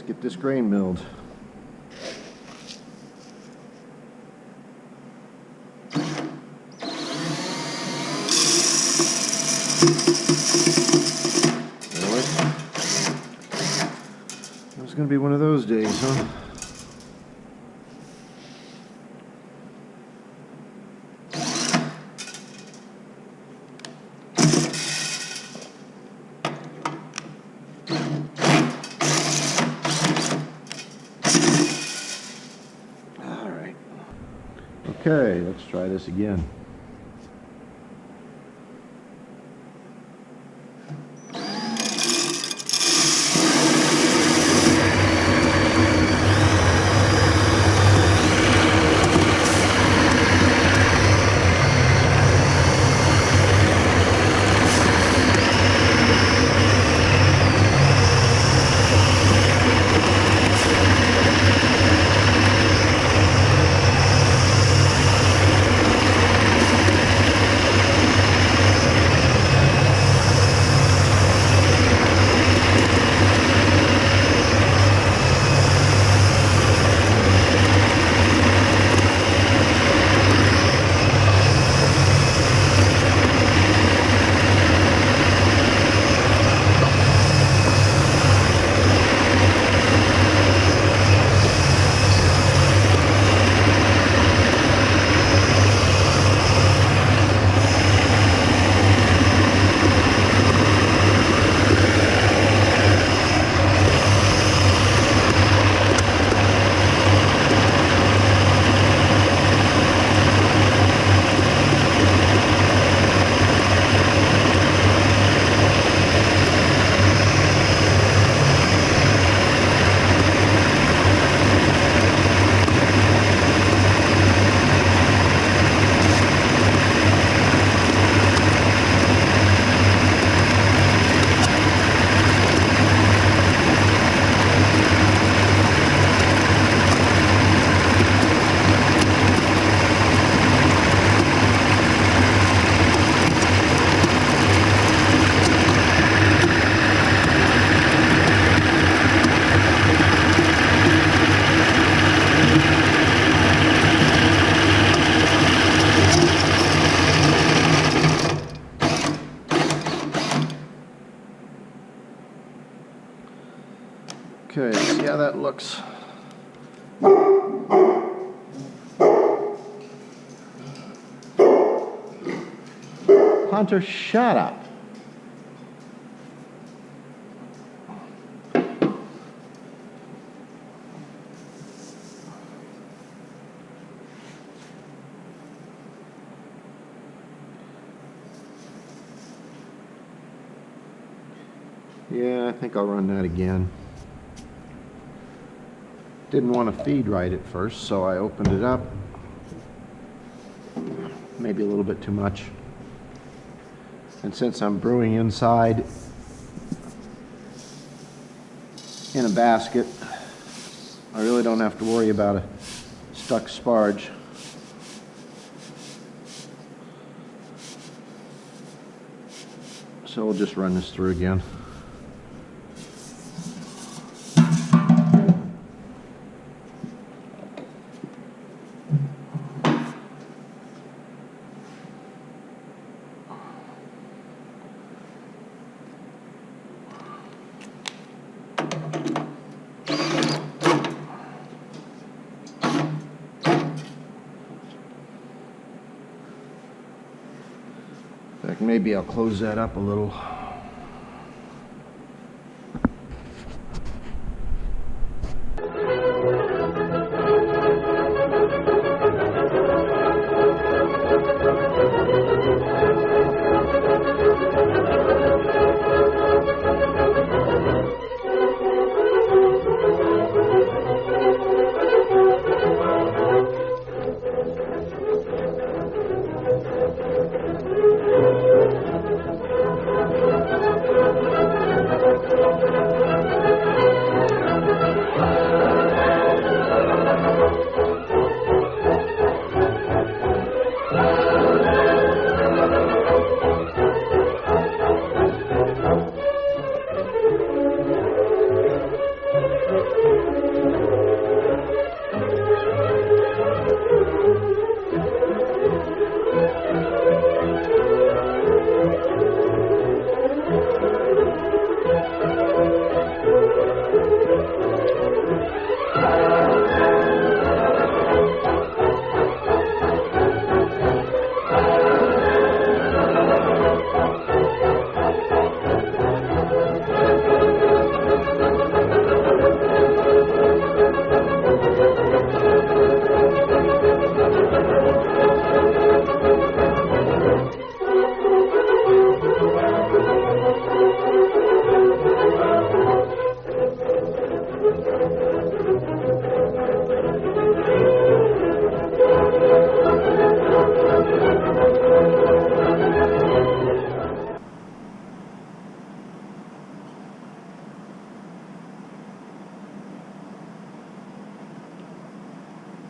get this grain milled. Really? It's going to be one of those days, huh? Okay, let's try this again. Okay, see how that looks. Hunter, shut up. Yeah, I think I'll run that again. Didn't want to feed right at first, so I opened it up. Maybe a little bit too much. And since I'm brewing inside in a basket, I really don't have to worry about a stuck sparge. So we'll just run this through again. In fact, maybe I'll close that up a little.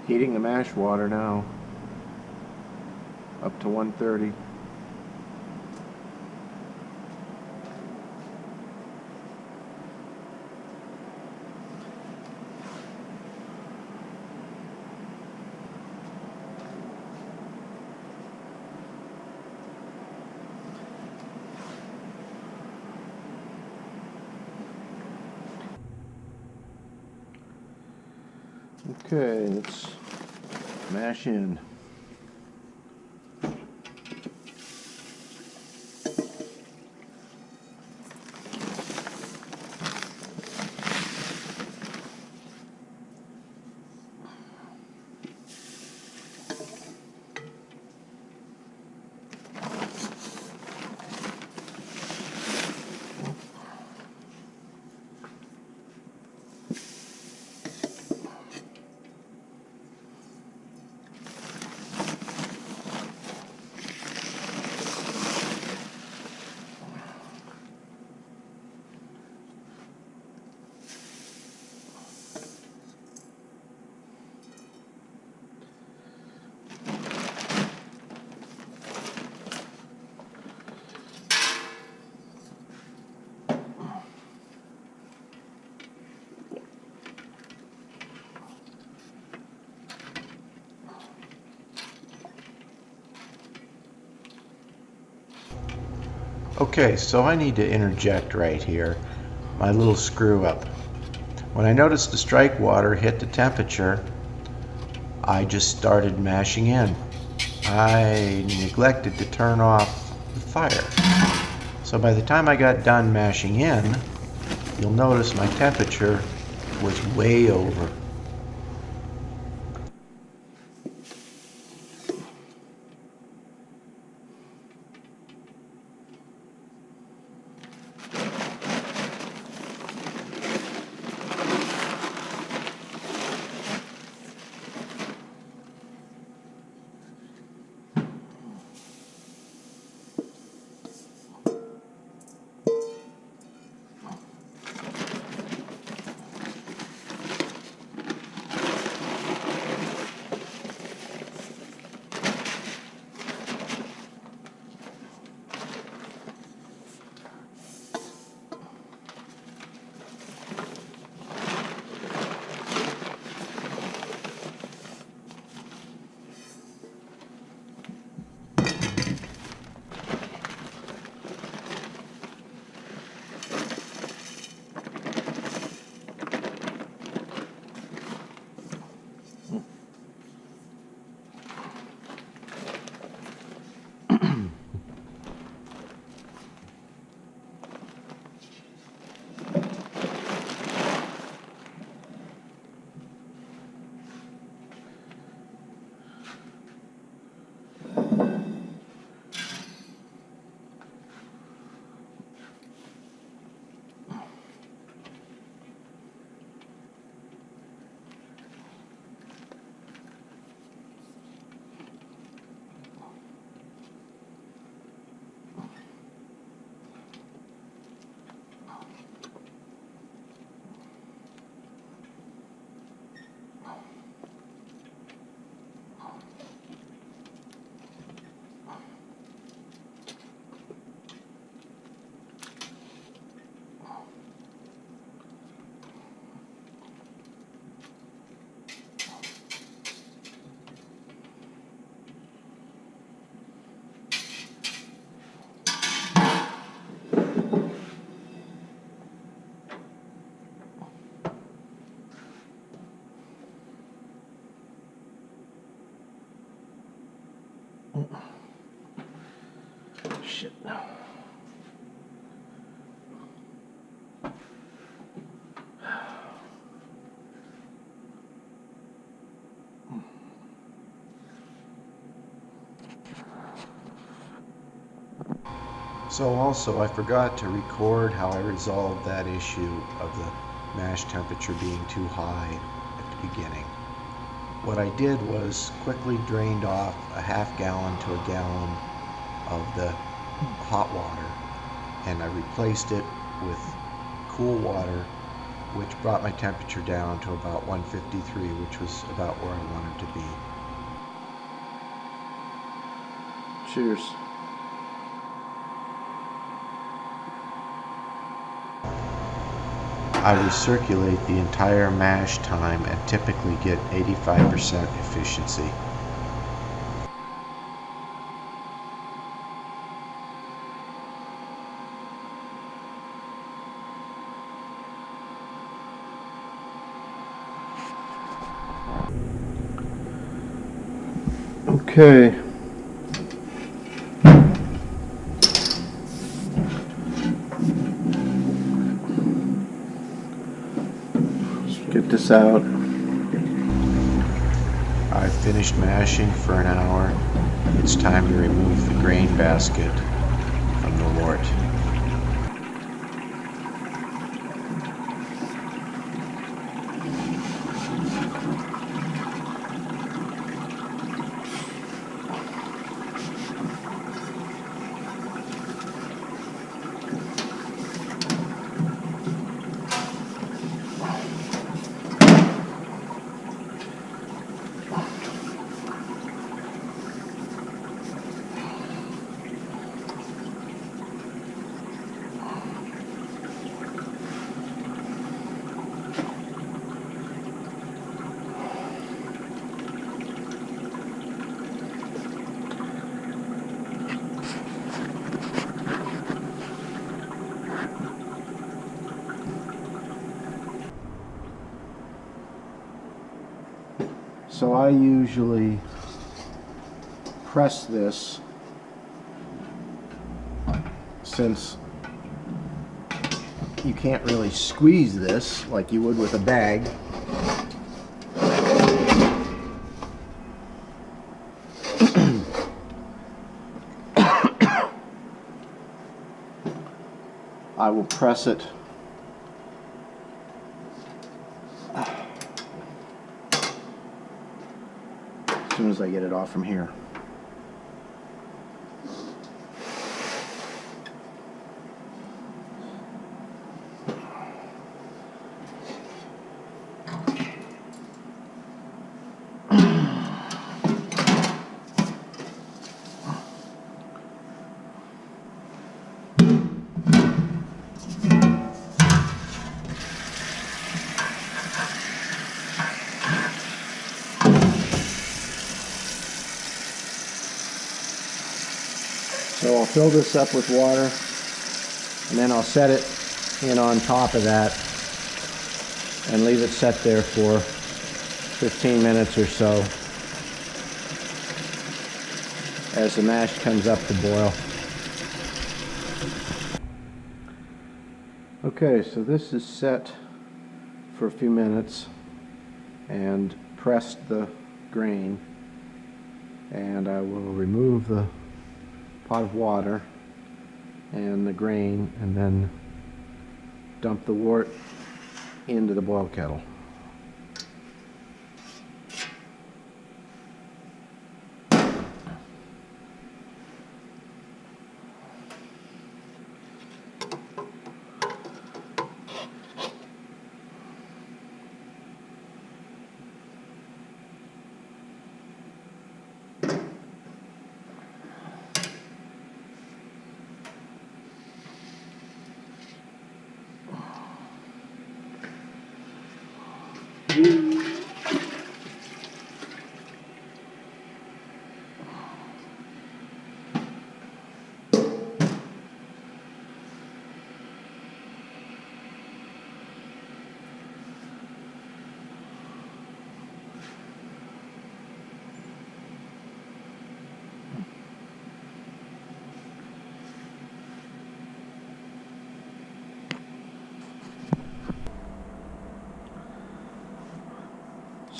Heating the mash water now, up to 130. Okay, let's mash in. Okay, so I need to interject right here my little screw up. When I noticed the strike water hit the temperature, I just started mashing in. I neglected to turn off the fire. So by the time I got done mashing in, you'll notice my temperature was way over. Shit. So also, I forgot to record how I resolved that issue of the mash temperature being too high at the beginning. What I did was quickly drained off a half gallon to a gallon of the hot water, and I replaced it with cool water, which brought my temperature down to about 153, which was about where I wanted to be. Cheers. I recirculate the entire mash time and typically get 85% efficiency. Okay. Let's get this out. I've finished mashing for an hour. It's time to remove the grain basket from the wort. So I usually press this, since you can't really squeeze this like you would with a bag. I will press it as soon as I get it off from here. So I'll fill this up with water, and then I'll set it in on top of that and leave it set there for 15 minutes or so as the mash comes up to boil. Okay, so this is set for a few minutes and pressed the grain, and I will remove the pot of water and the grain and then dump the wort into the boil kettle.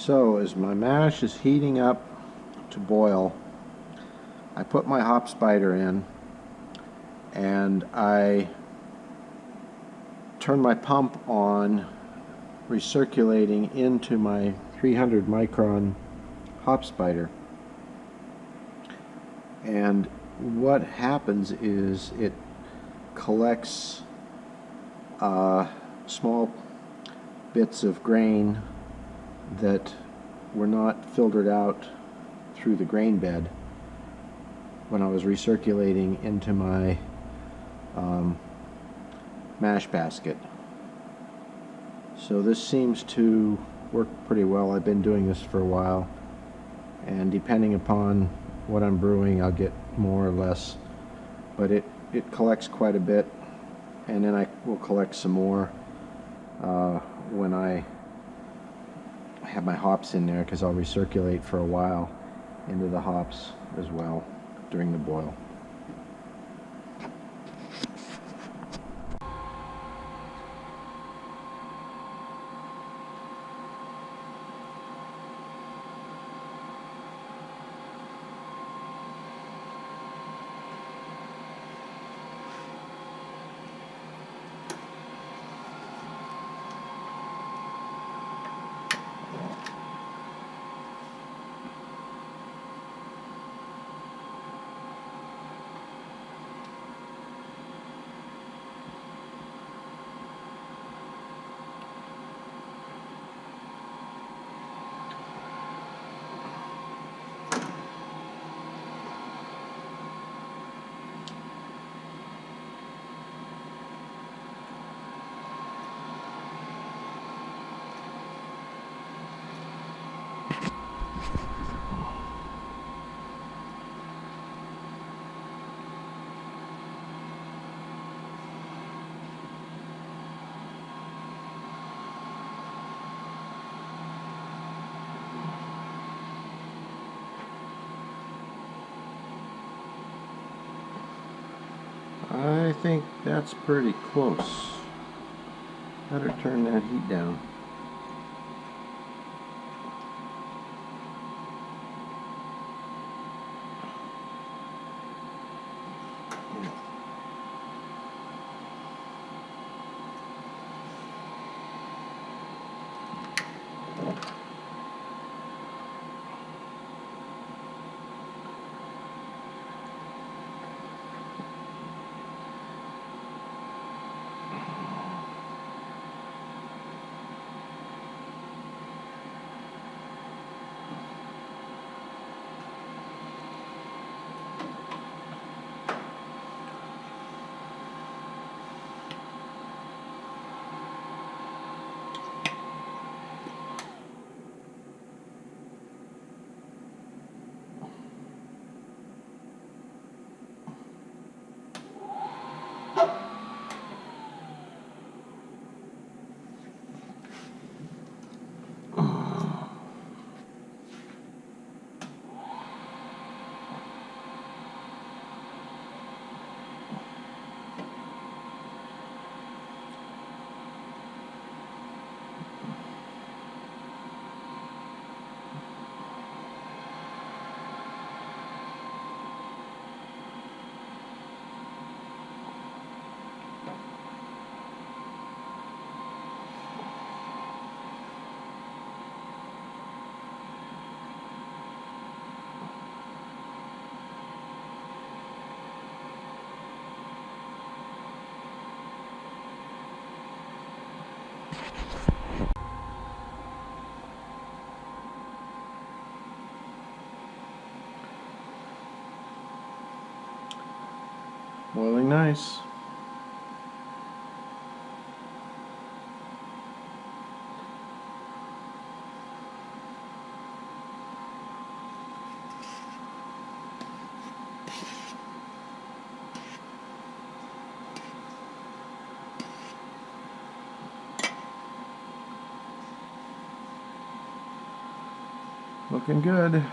So as my mash is heating up to boil, I put my hop spider in and I turn my pump on, recirculating into my 300 micron hop spider. And what happens is it collects small bits of grain that were not filtered out through the grain bed when I was recirculating into my mash basket. So this seems to work pretty well. I've been doing this for a while, and depending upon what I'm brewing, I'll get more or less, but it collects quite a bit, and then I will collect some more when I have my hops in there, because I'll recirculate for a while into the hops as well during the boil. I think that's pretty close. Better turn that heat down. Boiling nice. Looking good.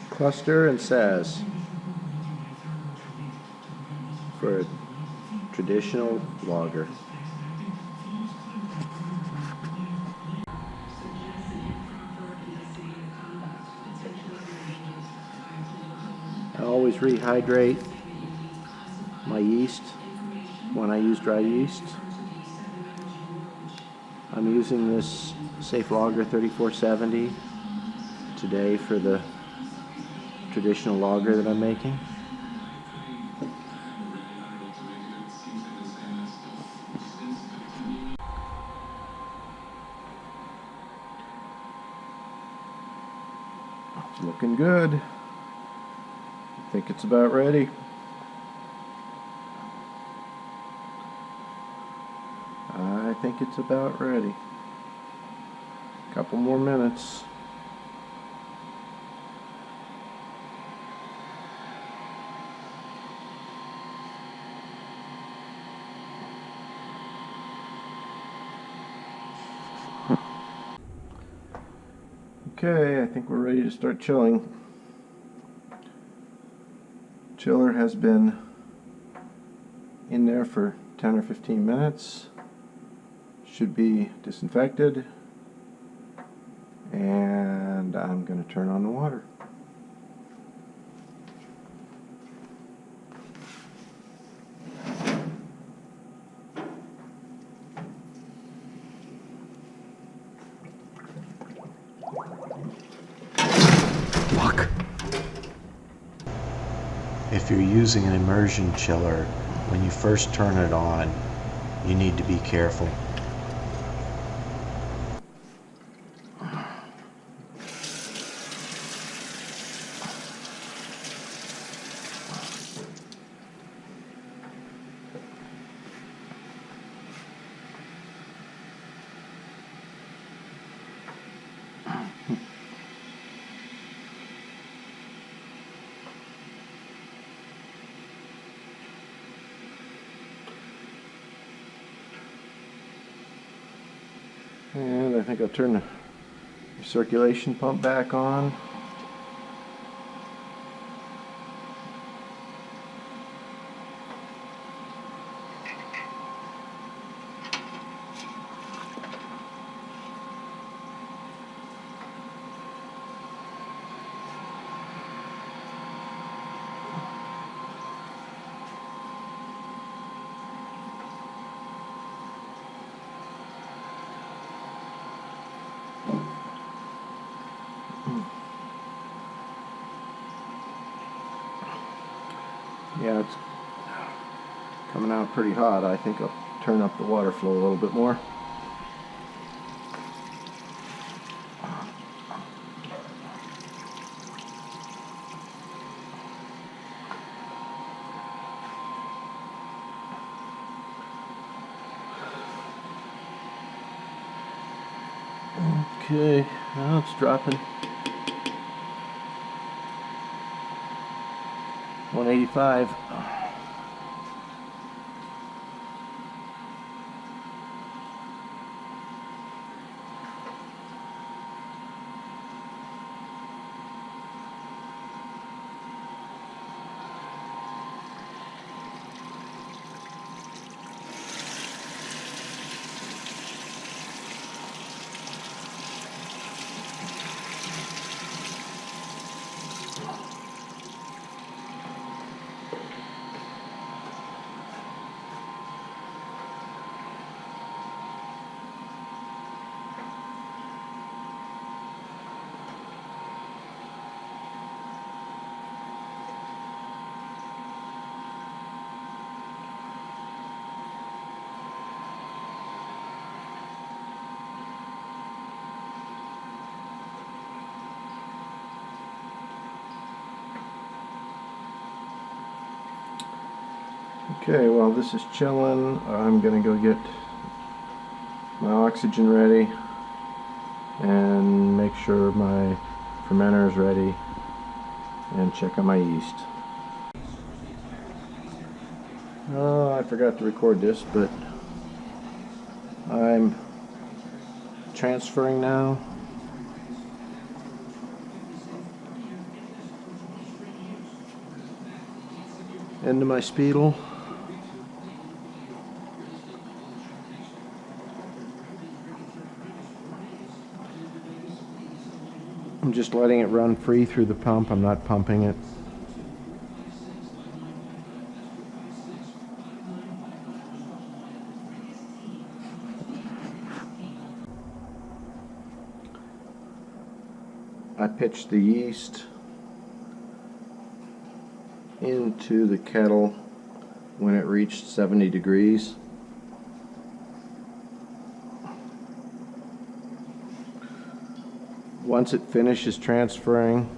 Cluster and says for a traditional lager. I always rehydrate my yeast when I use dry yeast. I'm using this Safe Lager 3470 today for the traditional lager that I'm making. It's looking good. I think it's about ready. I think it's about ready. Couple more minutes. Okay, I think we're ready to start chilling. Chiller has been in there for 10 or 15 minutes. Should be disinfected. And I'm going to turn on the water. Fuck. If you're using an immersion chiller, when you first turn it on, you need to be careful. And I think I'll turn the circulation pump back on. Yeah, it's coming out pretty hot. I think I'll turn up the water flow a little bit more. Okay, now it's dropping. 185. Okay, while this is chilling, I'm gonna go get my oxygen ready and make sure my fermenter is ready and check on my yeast. Oh, I forgot to record this, but I'm transferring now. Into my Speedle. I'm just letting it run free through the pump. I'm not pumping it. I pitched the yeast into the kettle when it reached 70 degrees. Once it finishes transferring,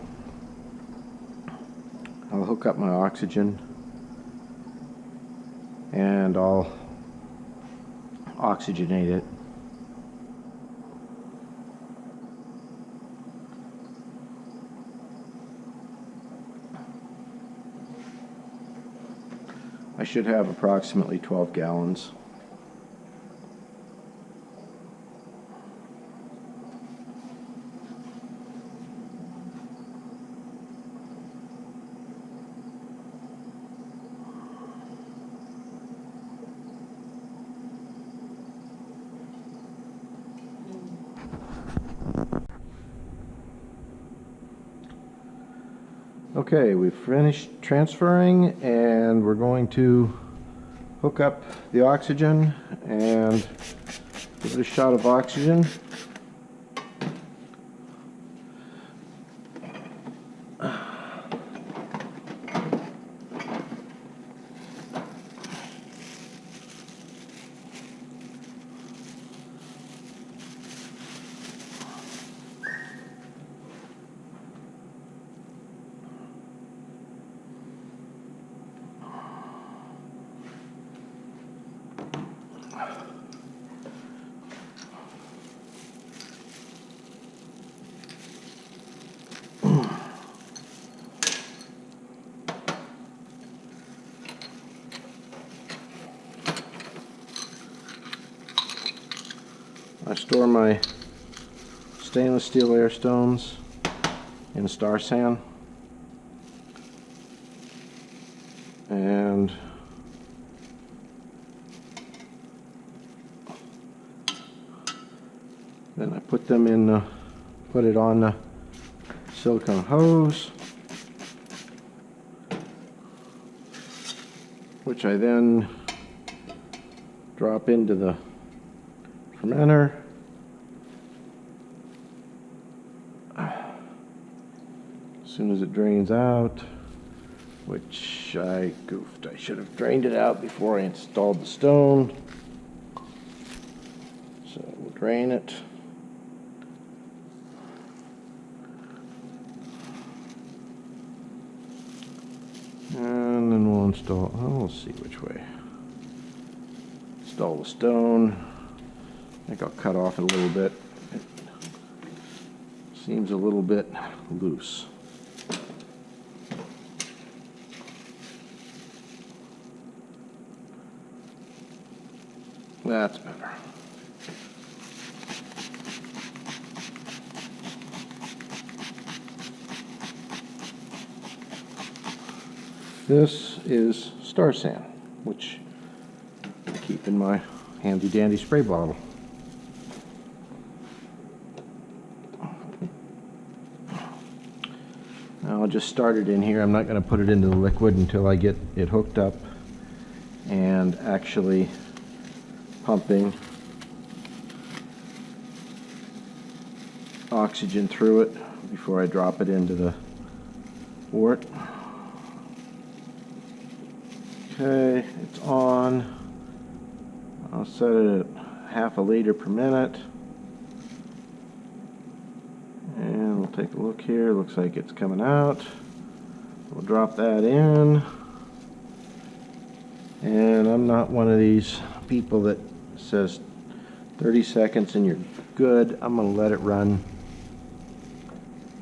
I'll hook up my oxygen and I'll oxygenate it. I should have approximately 12 gallons. Okay, we've finished transferring and we're going to hook up the oxygen and give it a shot of oxygen. I store my stainless steel air stones in Star San, and then I put them in, put it on the silicone hose, which I then drop into the fermenter. As soon as it drains out, which I goofed, I should have drained it out before I installed the stone. So we'll drain it. And then we'll install, oh, we'll see which way. Install the stone. I think I'll cut off it a little bit. It seems a little bit loose. That's better. This is Star San, which I keep in my handy dandy spray bottle. Now I'll just start it in here. I'm not going to put it into the liquid until I get it hooked up and actually pumping oxygen through it before I drop it into the wort. Okay, it's on. I'll set it at half a liter per minute. And we'll take a look here. Looks like it's coming out. We'll drop that in. And I'm not one of these people that says 30 seconds and you're good. I'm going to let it run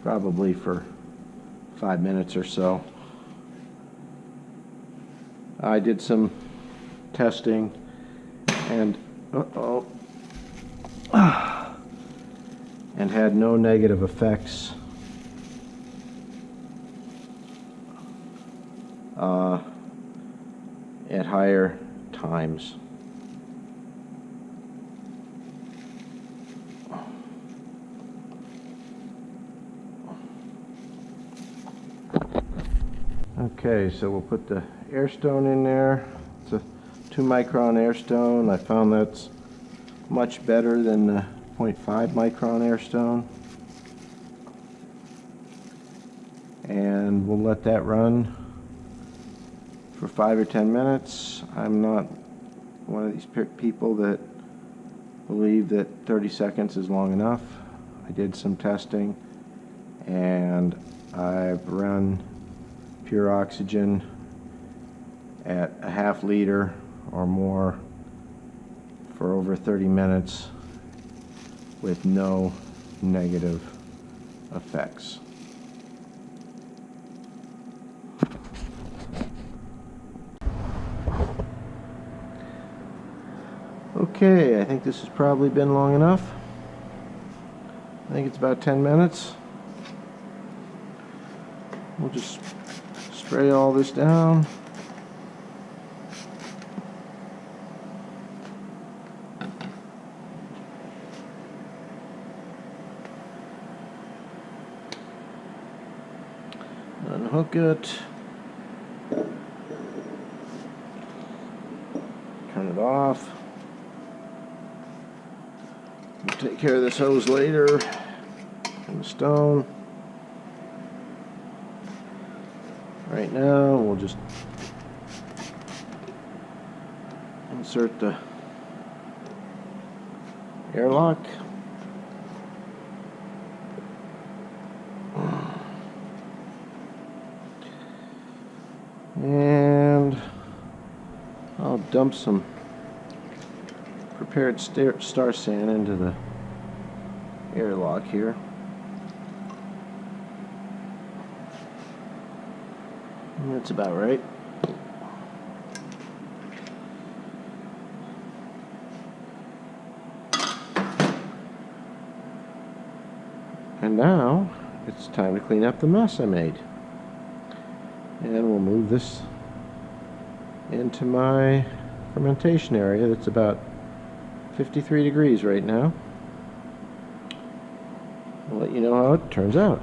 probably for 5 minutes or so. I did some testing and and had no negative effects at higher times. Okay, so we'll put the air stone in there. It's a 2-micron air stone. I found that's much better than the 0.5 micron air stone. And we'll let that run for 5 or 10 minutes. I'm not one of these people that believe that 30 seconds is long enough. I did some testing and I've run pure oxygen at a half liter or more for over 30 minutes with no negative effects. Okay, I think this has probably been long enough. I think it's about 10 minutes. We'll just spray all this down. Unhook it. Turn it off. We'll take care of this hose later. And the stone. Right now, we'll just insert the airlock. And I'll dump some prepared star sand into the airlock here. That's about right. And now it's time to clean up the mess I made. And we'll move this into my fermentation area that's about 53 degrees right now. I'll let you know how it turns out.